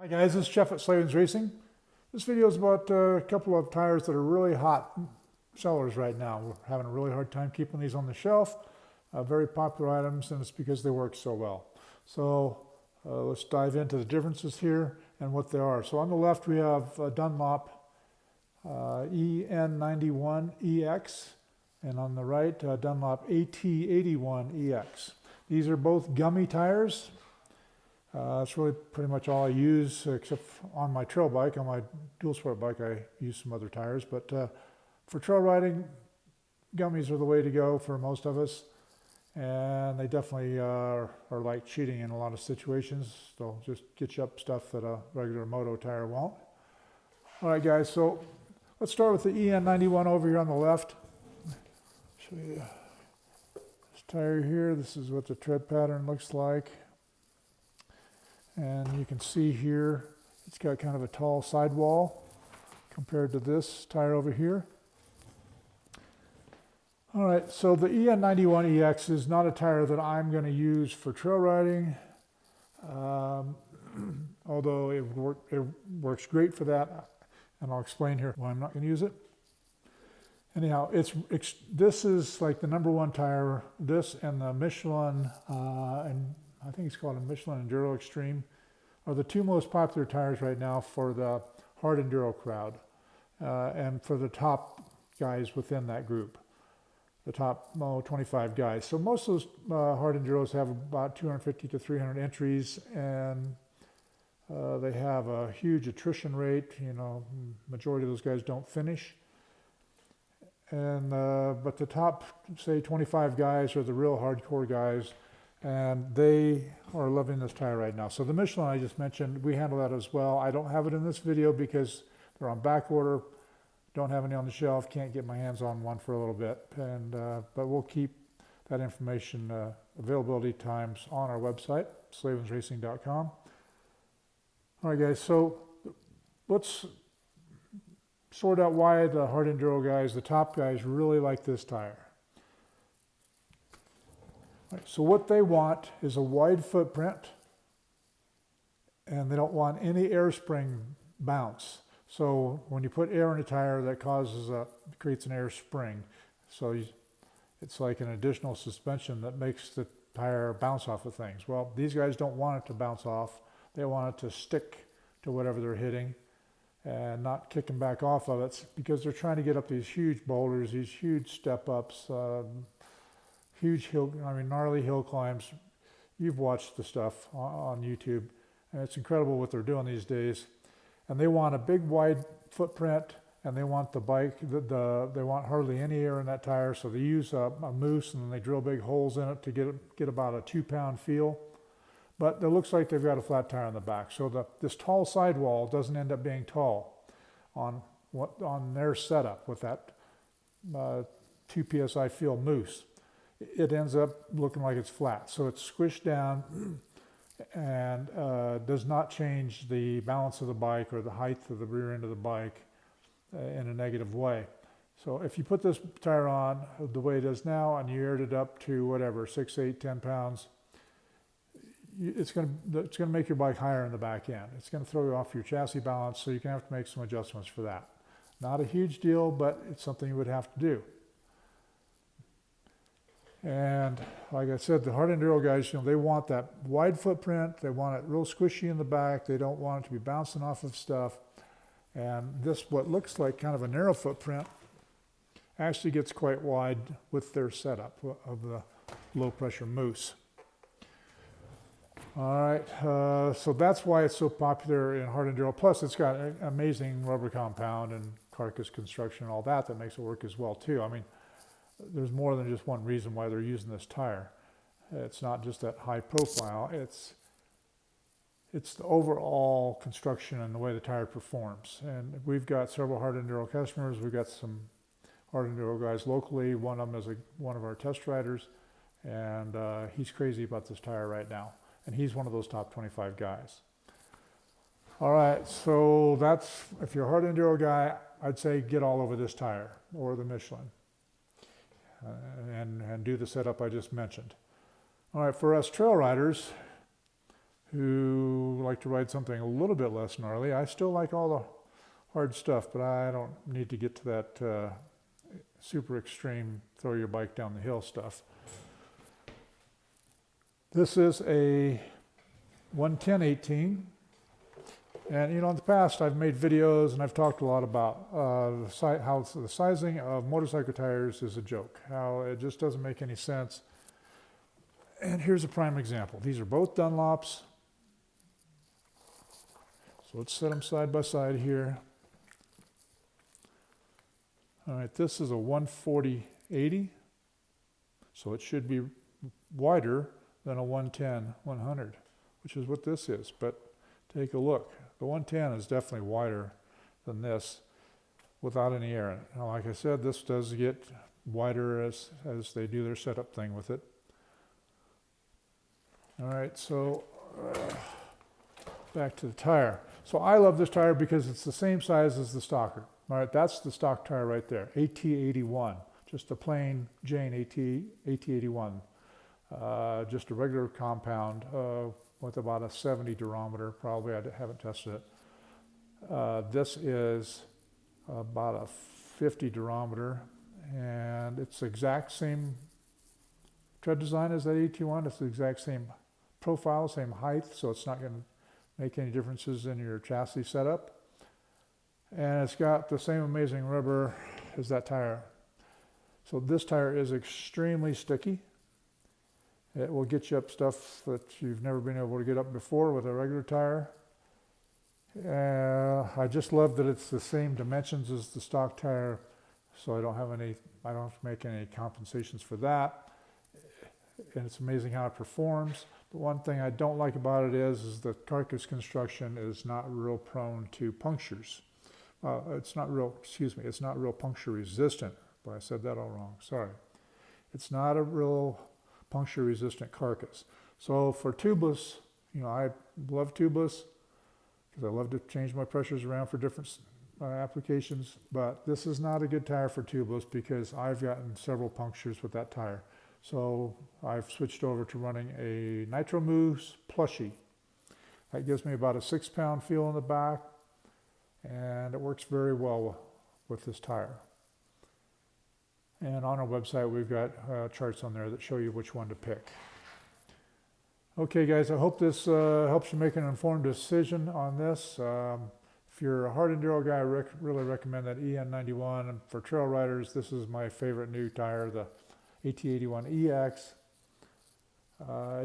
Hi guys, this is Jeff at Slavens Racing. This video is about a couple of tires that are really hot sellers right now. We're having a really hard time keeping these on the shelf. Very popular items, and it's because they work so well. So let's dive into the differences here and what they are. So on the left we have Dunlop EN91EX, and on the right Dunlop AT81EX. These are both gummy tires. That's really pretty much all I use, except on my trail bike. On my dual sport bike I use some other tires, but for trail riding, gummies are the way to go for most of us, and they definitely are like cheating in a lot of situations. They'll just get you up stuff that a regular moto tire won't. All right guys, so let's start with the EN91 over here on the left. Show you this tire here. This is what the tread pattern looks like. And you can see here, it's got kind of a tall sidewall compared to this tire over here. All right, so the EN91EX is not a tire that I'm going to use for trail riding, although it works great for that, and I'll explain here why I'm not going to use it. Anyhow, this is like the #1 tire. This and the Michelin, and I think it's called a Michelin Enduro Extreme, are the two most popular tires right now for the hard enduro crowd, and for the top guys within that group, the top 25 guys. So most of those hard enduros have about 250 to 300 entries, and they have a huge attrition rate. You know, majority of those guys don't finish. And but the top, say, 25 guys are the real hardcore guys, and they are loving this tire right now. So the Michelin I just mentioned, we handle that as well. I don't have it in this video because they're on back order, don't have any on the shelf, can't get my hands on one for a little bit, and but we'll keep that information, availability times, on our website, slavensracing.com. All right guys, so let's sort out why the hard enduro guys, the top guys, really like this tire. Right, so what they want is a wide footprint, and they don't want any air spring bounce. So when you put air in a tire, that creates an air spring. So it's like an additional suspension that makes the tire bounce off of things. Well, these guys don't want it to bounce off. They want it to stick to whatever they're hitting and not kicking back off of it, because they're trying to get up these huge boulders, these huge step ups, huge hill, gnarly hill climbs. You've watched the stuff on YouTube, and it's incredible what they're doing these days. And they want a big wide footprint, and they want the bike, they want hardly any air in that tire, so they use a mousse, and then they drill big holes in it to get about a 2-pound feel. But it looks like they've got a flat tire on the back. So this tall sidewall doesn't end up being tall on their setup with that 2 psi feel mousse. It ends up looking like it's flat. So it's squished down and does not change the balance of the bike or the height of the rear end of the bike in a negative way. So if you put this tire on the way it is now and you aired it up to whatever, 6, 8, 10 pounds, it's going to make your bike higher in the back end. It's going to throw you off your chassis balance, so you're going to have to make some adjustments for that. Not a huge deal, but it's something you would have to do. And like I said, the hard enduro guys, they want that wide footprint. They want it real squishy in the back. They don't want it to be bouncing off of stuff. And this, what looks like kind of a narrow footprint, actually gets quite wide with their setup of the low pressure mousse. All right, so that's why it's so popular in hard enduro. Plus, it's got an amazing rubber compound and carcass construction and all that makes it work as well too. I mean, there's more than just one reason why they're using this tire. It's not just that high profile. It's the overall construction and the way the tire performs. And we've got several hard enduro customers. We've got some hard enduro guys locally. One of them is one of our test riders, and he's crazy about this tire right now. And he's one of those top 25 guys. All right, so that's, if you're a hard enduro guy, I'd say get all over this tire or the Michelin, and do the setup I just mentioned. All right, for us trail riders, who like to ride something a little bit less gnarly. I still like all the hard stuff, but I don't need to get to that super extreme throw your bike down the hill stuff. This is a 110/18, and you know, in the past I've made videos and I've talked a lot about how the sizing of motorcycle tires is a joke, how it just doesn't make any sense. And here's a prime example. These are both Dunlops. So let's set them side by side here. All right, this is a 140/80, so it should be wider than a 110/100, which is what this is. But take a look. The 110 is definitely wider than this without any air in it. Now, like I said, this does get wider as they do their setup thing with it. All right, so back to the tire. So I love this tire because it's the same size as the stocker. All right, that's the stock tire right there, AT81, just a plain Jane AT81. Just a regular compound with about a 70 durometer, probably. I haven't tested it. This is about a 50 durometer, and it's the exact same tread design as that AT1. It's the exact same profile, same height, so it's not going to make any differences in your chassis setup. And it's got the same amazing rubber as that tire. So this tire is extremely sticky. It will get you up stuff that you've never been able to get up before with a regular tire. I just love that it's the same dimensions as the stock tire, so I don't have to make any compensations for that. And it's amazing how it performs. The one thing I don't like about it is the carcass construction is not real prone to punctures. It's not real puncture resistant, but I said that all wrong, sorry. It's not a real puncture resistant carcass. So for tubeless, you know, I love tubeless because I love to change my pressures around for different applications, but this is not a good tire for tubeless because I've gotten several punctures with that tire. So I've switched over to running a Nitro Moose plushie. That gives me about a 6-pound feel in the back, and it works very well with this tire. And on our website, we've got charts on there that show you which one to pick. Okay, guys, I hope this helps you make an informed decision on this. If you're a hard enduro guy, I really recommend that EN91. And for trail riders, this is my favorite new tire, the AT81EX.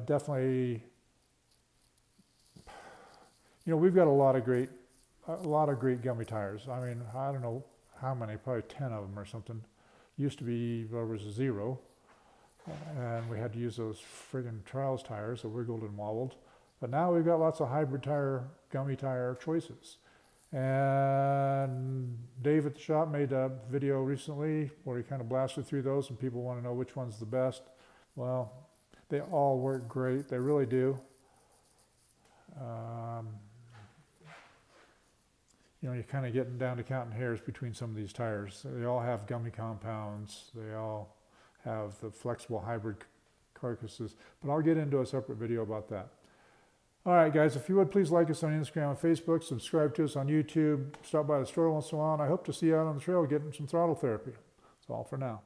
Definitely, you know, we've got a lot of great Gummy tires. I mean, I don't know how many, probably 10 of them or something. Used to be, there was 0, and we had to use those friggin' trials tires that wiggled and wobbled. But now we've got lots of hybrid tire, Gummy tire choices. And Dave at the shop made a video recently where he kind of blasted through those, and people want to know which one's the best. Well, they all work great. They really do. You know, you're kind of getting down to counting hairs between some of these tires. They all have Gummy compounds. They all have the flexible hybrid carcasses. But I'll get into a separate video about that. All right, guys, if you would, please like us on Instagram and Facebook. Subscribe to us on YouTube. Stop by the store once in a while. And I hope to see you out on the trail getting some throttle therapy. That's all for now.